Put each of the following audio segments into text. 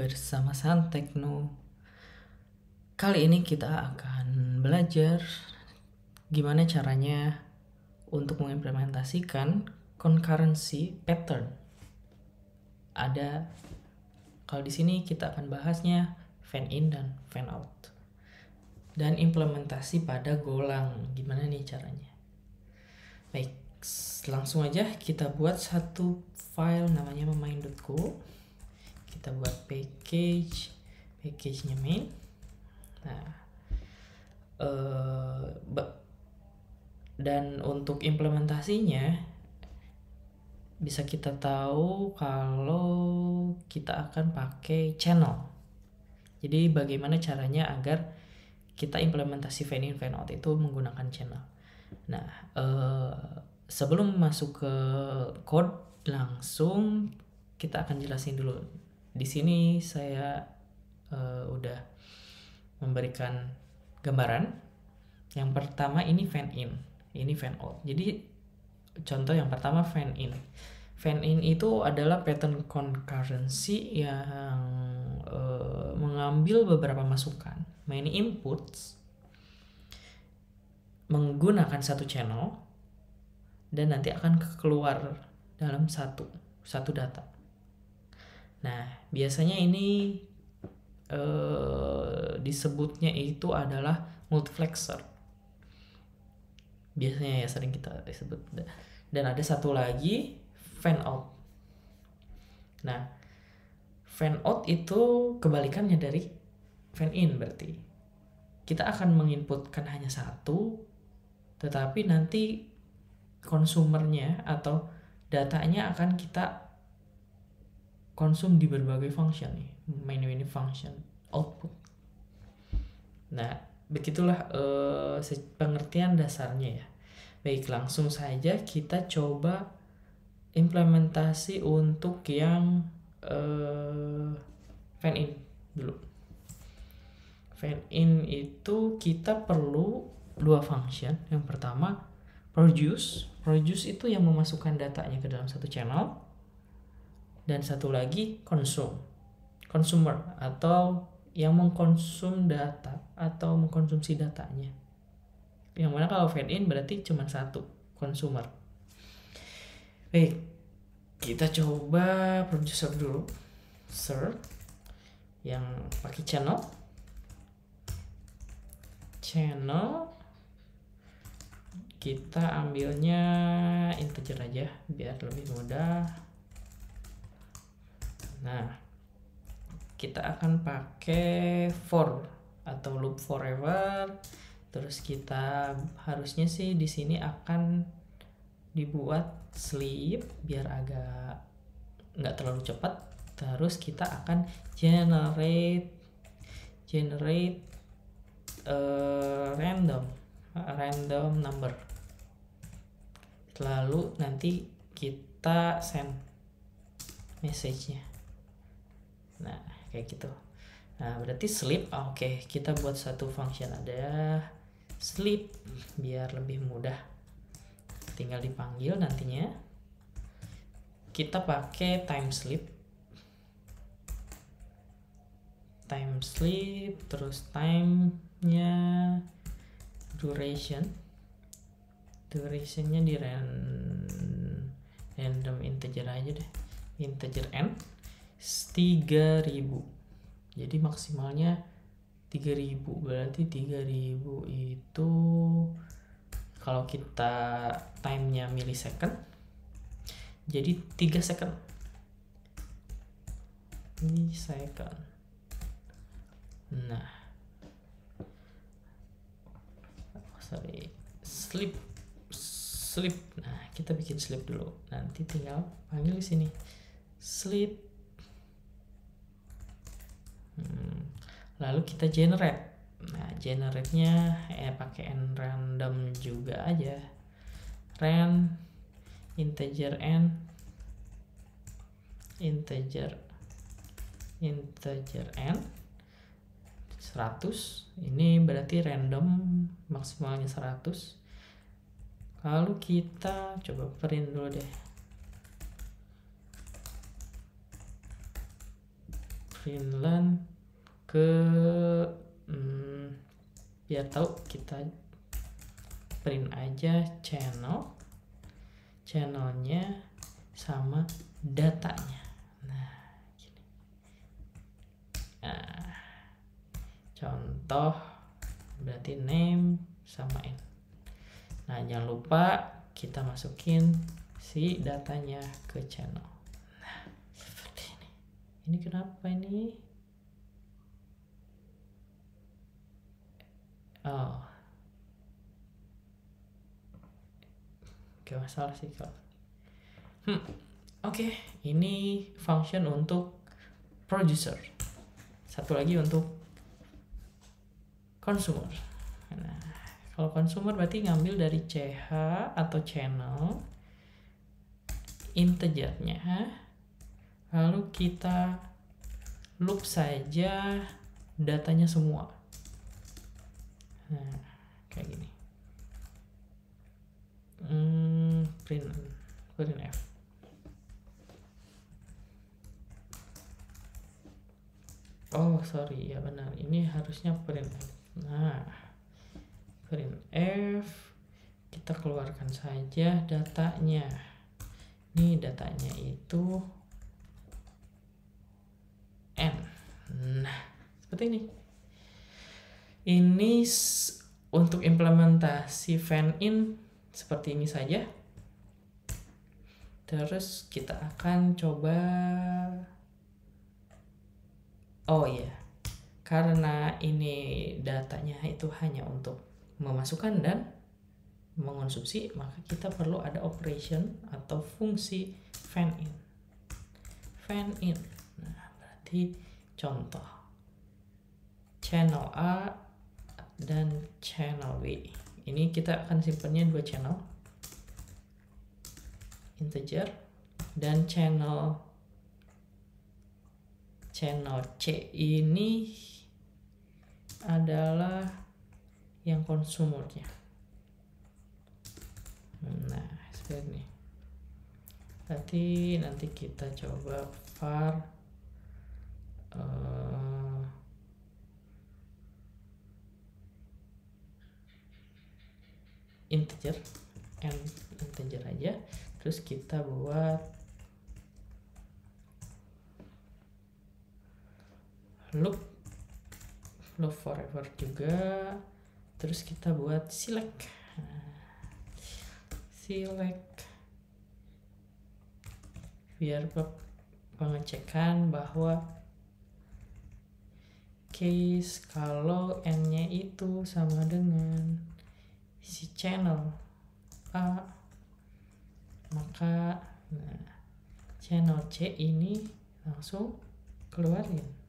bersama Santekno. Kali ini kita akan belajar gimana caranya untuk mengimplementasikan concurrency pattern. Kalau di sini kita akan bahasnya fan in dan fan out. Dan implementasi pada golang, gimana nih caranya? Baik, langsung aja kita buat satu file namanya main.co. Kita buat package-nya main. Nah, dan untuk implementasinya bisa kita tahu kalau kita akan pakai channel. Jadi bagaimana caranya agar kita implementasi fan in fan out itu menggunakan channel. Nah, sebelum masuk ke code, langsung kita akan jelasin dulu. Di sini saya udah memberikan gambaran. Yang pertama ini fan in, ini fan out. Jadi contoh yang pertama fan in. Fan in itu adalah pattern concurrency yang mengambil beberapa masukan, many inputs, menggunakan satu channel, dan nanti akan keluar dalam satu data. Nah, biasanya ini disebutnya itu adalah multiplexer. Biasanya ya sering kita sebut. Dan ada satu lagi fan out. Nah, fan out itu kebalikannya dari fan in, berarti kita akan menginputkan hanya satu, tetapi nanti konsumernya atau datanya akan kita konsum di berbagai function nih, many function output. Nah, begitulah pengertian dasarnya ya. Baik, langsung saja kita coba implementasi untuk yang fan in dulu. Fan in itu kita perlu dua function. Yang pertama produce itu yang memasukkan datanya ke dalam satu channel, dan satu lagi consumer atau yang mengkonsum data atau mengkonsumsi datanya. Yang mana kalau fan in berarti cuma satu, consumer. Baik, kita coba producer dulu. Ser yang pakai channel kita ambilnya integer aja biar lebih mudah. Nah, kita akan pakai for atau loop forever. Terus kita harusnya sih di sini akan dibuat sleep biar agak nggak terlalu cepat. Terus kita akan generate random number. Lalu nanti kita send message-nya. Nah, kayak gitu. Nah, berarti sleep. Oke, kita buat satu function ada sleep biar lebih mudah. Tinggal dipanggil nantinya. Kita pakai time sleep, terus time-nya durationnya di random integer aja deh, integer n 3000. Jadi maksimalnya 3000, berarti 3000 itu kalau kita time-nya millisecond jadi 3 second. Nah, sleep. Nah, kita bikin sleep dulu. Nanti tinggal panggil di sini sleep. Lalu kita generate. Nah, generate-nya pakai random juga aja. Integer n 100. Ini berarti random maksimalnya 100. Lalu kita coba print dulu deh. Finland ke biar tahu kita print aja channelnya sama datanya. Nah, gini. Nah, contoh berarti name sama n. Nah, jangan lupa kita masukin si datanya ke channel. Nah, seperti ini. Ini kenapa ini? Oh, gak masalah sih kalau. Oke, ini function untuk producer. Satu lagi untuk consumer. Nah, kalau consumer berarti ngambil dari ch atau channel integernya, lalu kita loop saja datanya semua. Nah, kayak gini. Print f. Oh sorry, ya benar, ini harusnya print f. Nah, print f, kita keluarkan saja datanya. Ini datanya itu n. Nah, seperti ini. Ini untuk implementasi fan in seperti ini saja. Terus kita akan coba, oh iya, karena ini datanya itu hanya untuk memasukkan dan mengonsumsi, maka kita perlu ada operation atau fungsi fan in. Nah, berarti contoh channel A dan channel B. Ini kita akan simpannya dua channel integer, dan channel C ini adalah yang konsumernya. Nah, seperti ini. Berarti nanti kita coba var integer aja, terus kita buat loop forever juga, terus kita buat select biar pengecekan bahwa case kalau n-nya itu sama dengan si channel A, maka channel C ini langsung keluarin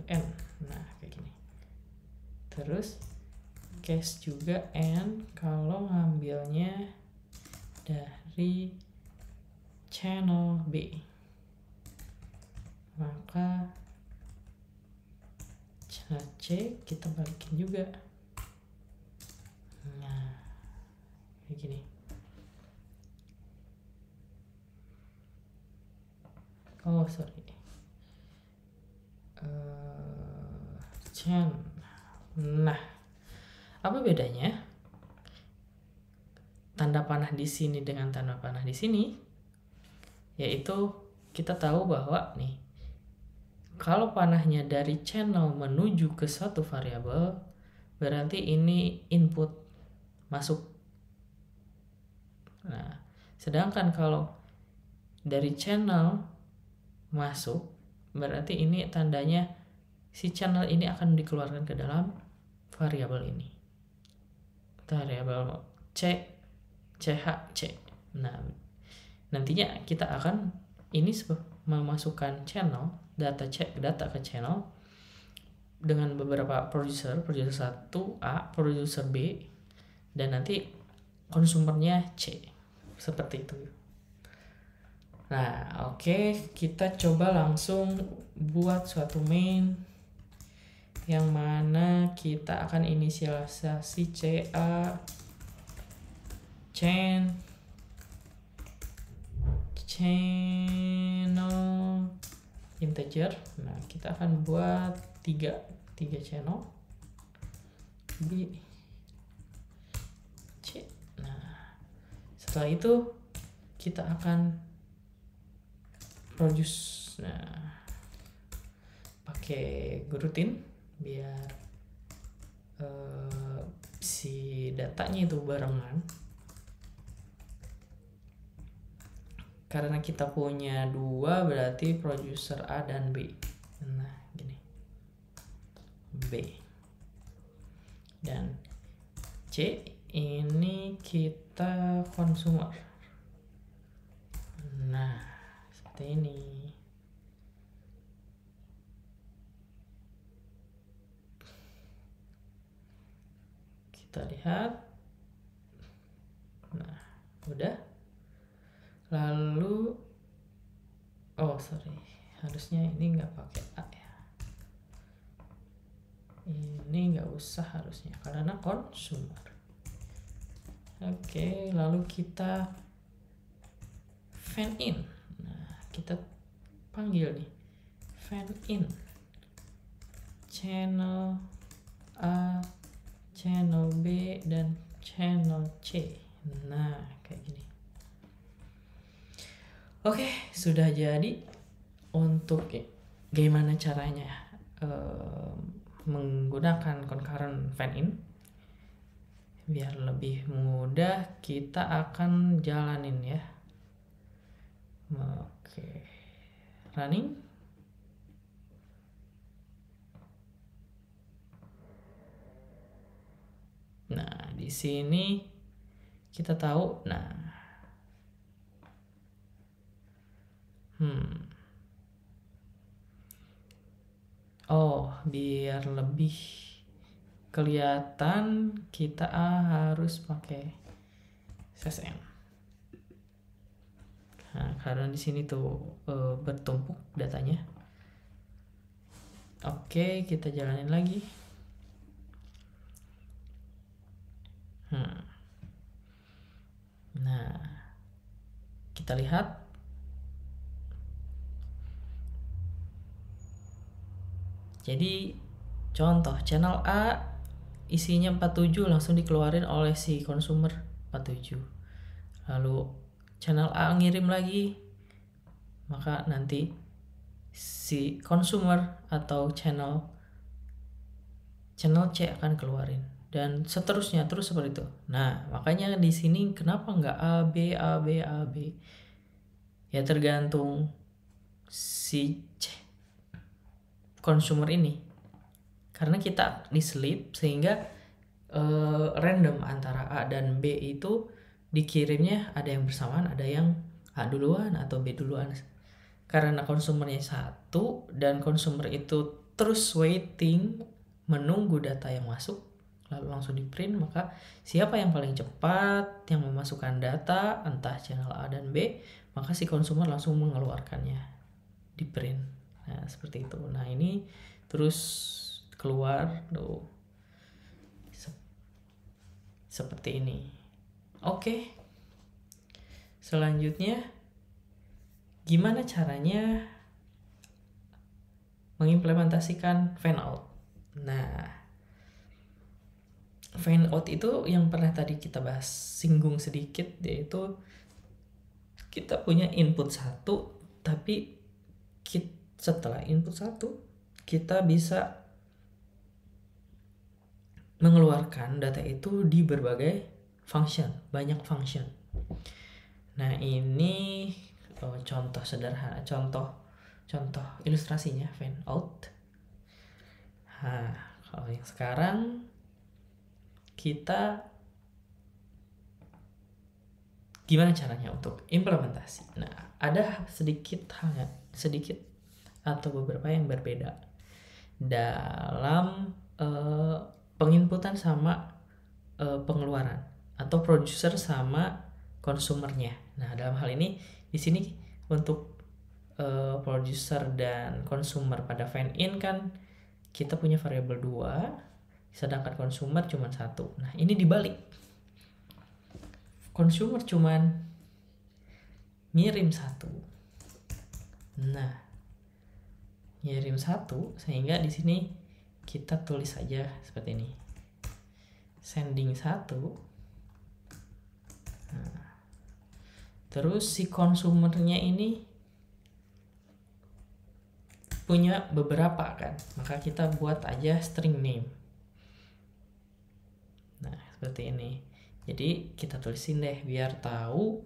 n. Nah, kayak gini. Terus case juga n kalau ngambilnya dari channel B, maka channel C kita balikin juga. Nah, kayak gini. Oh sorry, nah, apa bedanya tanda panah di sini dengan tanda panah di sini? Yaitu kita tahu bahwa nih, kalau panahnya dari channel menuju ke suatu variabel, berarti ini input masuk. Nah, sedangkan kalau dari channel masuk, berarti ini tandanya si channel ini akan dikeluarkan ke dalam variabel ini, variabel CH. Nah, nantinya kita akan ini memasukkan channel data ke channel dengan beberapa producer 1 A, producer B, dan nanti konsumernya C, seperti itu. Nah, oke, kita coba langsung buat suatu main yang mana kita akan inisialisasi CA chain channel integer. Nah, kita akan buat 3 channel B C. Nah, setelah itu kita akan produce. Nah, pakai gurutin biar si datanya itu barengan. Karena kita punya 2 berarti producer A dan B. Nah, gini. B. Dan C ini kita consumer. Nah, seperti ini. Kita lihat. Nah, udah. Lalu harusnya ini nggak pakai A ya. Ini nggak usah harusnya karena consumer. Oke, lalu kita fan in. Nah, kita panggil nih fan in channel A, channel B, dan channel C. Nah, kayak gini. Oke, sudah jadi. Untuk gimana caranya menggunakan concurrent fan in, biar lebih mudah kita akan jalanin ya. Oke, running. Nah, di sini kita tahu. Nah, biar lebih kelihatan kita harus pakai SSM. Nah, karena di sini tuh bertumpuk datanya. Oke, kita jalanin lagi. Nah, kita lihat. Jadi contoh channel A isinya 47 langsung dikeluarin oleh si consumer 47. Lalu channel A ngirim lagi, maka nanti si consumer atau channel C akan keluarin, dan seterusnya terus seperti itu. Nah, makanya di sini kenapa nggak A B A B A B? Ya tergantung si consumer ini. Karena kita di sleep sehingga random antara A dan B itu dikirimnya ada yang bersamaan, ada yang A duluan atau B duluan. Karena konsumernya satu dan consumer itu terus waiting, menunggu data yang masuk lalu langsung di print, maka siapa yang paling cepat yang memasukkan data entah channel A dan B, maka si consumer langsung mengeluarkannya di print. Nah, seperti itu. Nah, ini terus keluar tuh seperti ini. Oke. Selanjutnya gimana caranya mengimplementasikan fan out? Nah, fan out itu yang pernah tadi kita bahas, singgung sedikit, yaitu kita punya input 1, tapi setelah input 1 kita bisa mengeluarkan data itu di berbagai function, banyak function. Nah, ini contoh sederhana, contoh ilustrasinya fan out. Nah, kalau yang sekarang kita gimana caranya untuk implementasi? Nah, ada sedikit atau beberapa yang berbeda dalam penginputan sama pengeluaran, atau producer sama konsumernya. Nah, dalam hal ini di sini untuk producer dan consumer pada fan in kan kita punya variabel 2, sedangkan consumer cuma 1. Nah, ini dibalik. Consumer cuman ngirim 1. Nah, ngirim 1 sehingga di sini kita tulis saja seperti ini. Sending 1. Nah, terus si konsumernya ini punya beberapa kan, maka kita buat aja string name. Nah, seperti ini. Jadi kita tulisin deh biar tahu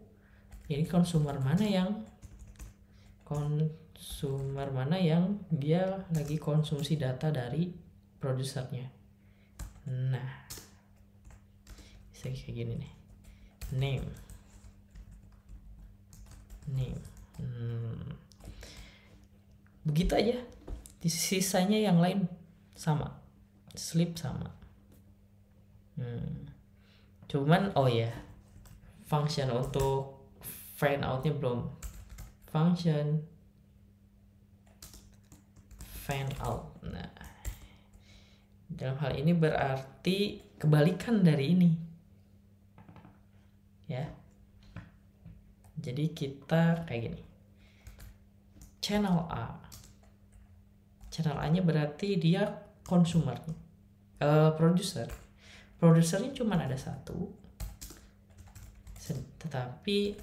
ini konsumer mana yang dia lagi konsumsi data dari produsernya. Nah, bisa kayak gini nih. Name. Begitu aja. Sisanya yang lain sama. Sleep sama. Cuman function untuk fan outnya belum. Function fan out. Nah, dalam hal ini berarti kebalikan dari ini, ya. Jadi kita kayak gini. Channel A-nya berarti dia consumer, producer. Produsernya cuma ada 1, tetapi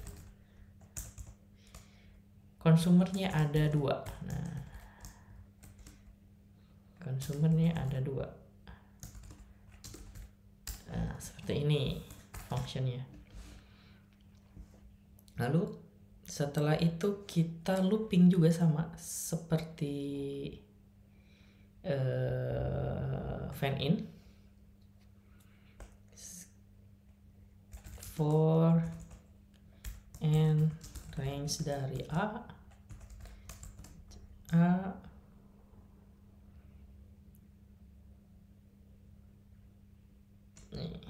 konsumernya ada 2. Nah, konsumernya ada 2. Nah, seperti ini functionnya. Lalu setelah itu kita looping juga sama seperti fan in. For and range dari A nih.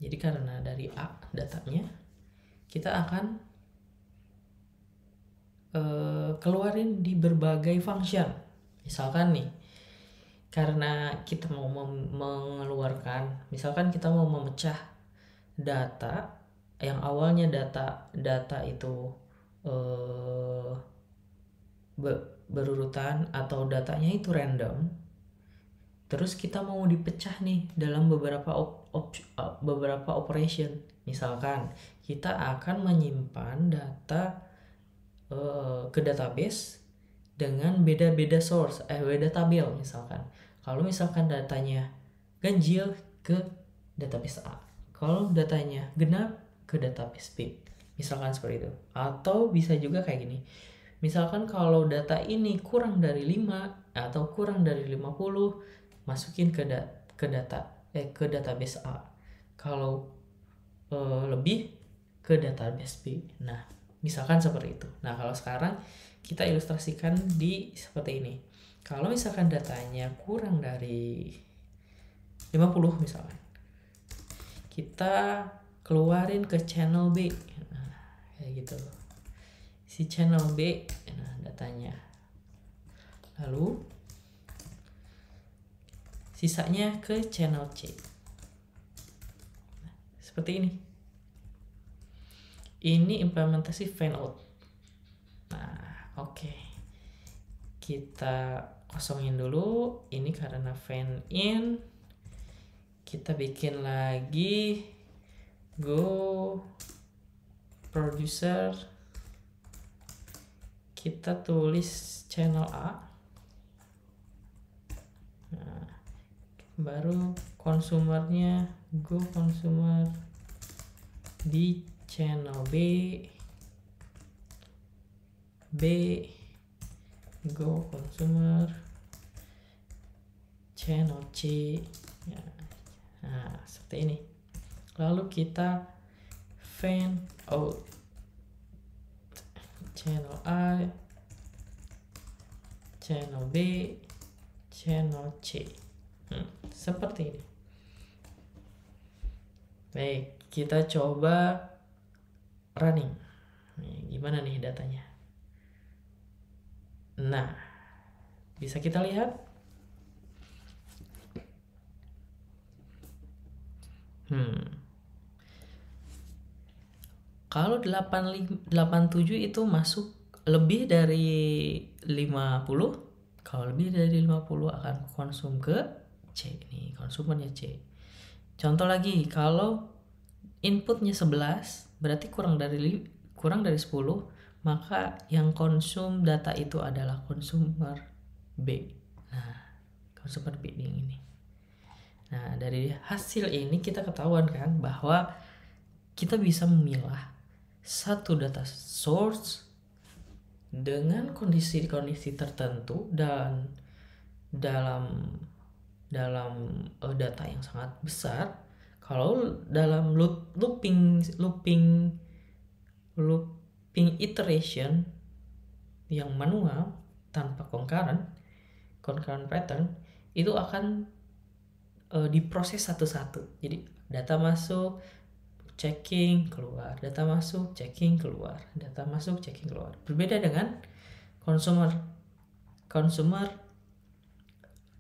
Jadi karena dari A datanya, kita akan keluarin di berbagai function. Misalkan nih, karena kita mau mengeluarkan, misalkan kita mau memecah data yang awalnya data itu berurutan atau datanya itu random, terus kita mau dipecah nih dalam beberapa operation. Misalkan kita akan menyimpan data ke database dengan beda-beda source, beda tabel. Misalkan kalau misalkan datanya ganjil ke database A, kalau datanya genap ke database B, misalkan seperti itu. Atau bisa juga kayak gini, misalkan kalau data ini kurang dari 5 atau kurang dari 50, masukin ke database A. Kalau lebih ke database B. Nah, misalkan seperti itu. Nah, kalau sekarang kita ilustrasikan di seperti ini. Kalau misalkan datanya kurang dari 50 misalkan, kita keluarin ke channel B. Nah, kayak gitu. Si channel B, nah datanya. Lalu sisanya ke channel C. Nah, seperti ini. Ini implementasi fan out. Nah, oke. Kita kosongin dulu. Ini karena fan in. Kita bikin lagi go producer. Kita tulis channel A. Nah, baru konsumernya go consumer di channel B go consumer channel C. Ya. Nah, seperti ini. Lalu kita fan out channel A, channel B, channel C. Seperti ini. Baik, kita coba running. Gimana nih datanya? Nah, bisa kita lihat. Kalau 87 itu masuk lebih dari 50. Kalau lebih dari 50 akan konsum ke C. Ini konsumennya C. Contoh lagi, kalau inputnya 11 berarti kurang dari 10, maka yang konsum data itu adalah consumer B. Nah, consumer B yang ini. Nah, dari hasil ini kita ketahuan kan bahwa kita bisa memilah satu data source dengan kondisi-kondisi tertentu dan dalam data yang sangat besar. Kalau dalam looping iteration yang manual tanpa concurrent pattern itu akan diproses satu-satu. Jadi data masuk, checking, keluar, data masuk, checking, keluar, data masuk, checking, keluar. Berbeda dengan consumer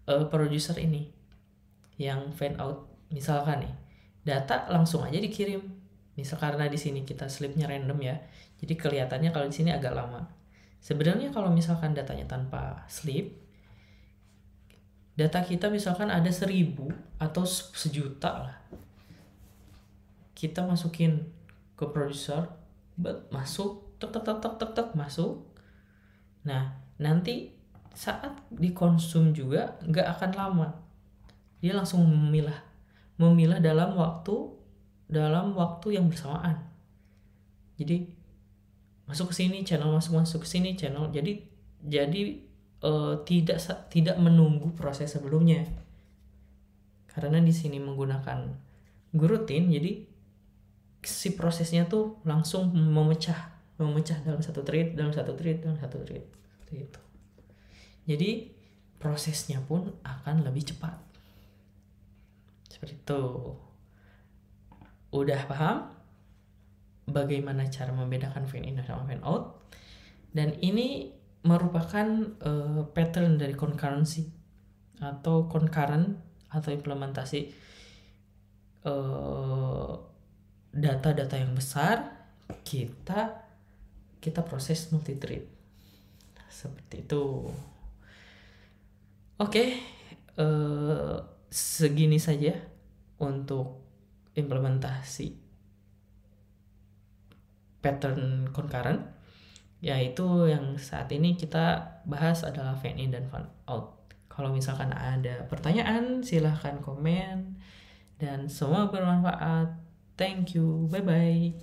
producer ini yang fan out. Misalkan nih, data langsung aja dikirim. Misal karena di sini kita sleepnya random ya, jadi kelihatannya kalau di sini agak lama. Sebenarnya kalau misalkan datanya tanpa sleep, data kita misalkan ada 1000 atau 1.000.000 lah, kita masukin ke producer, masuk, tek masuk. Nah, nanti saat dikonsum juga nggak akan lama, dia langsung memilah dalam waktu yang bersamaan. Jadi masuk ke sini channel, masuk ke sini channel. Jadi tidak menunggu proses sebelumnya. Karena di sini menggunakan grouting, jadi si prosesnya tuh langsung memecah dalam satu thread seperti itu. Jadi prosesnya pun akan lebih cepat. Seperti itu. Udah paham bagaimana cara membedakan fan in sama fan out? Dan ini merupakan pattern dari concurrency atau concurrent atau implementasi data-data yang besar kita proses multi-thread seperti itu. Oke, segini saja untuk implementasi pattern concurrent, yaitu yang saat ini kita bahas adalah fan in dan fan out. Kalau misalkan ada pertanyaan, silahkan komen, dan semua bermanfaat. Thank you, bye bye.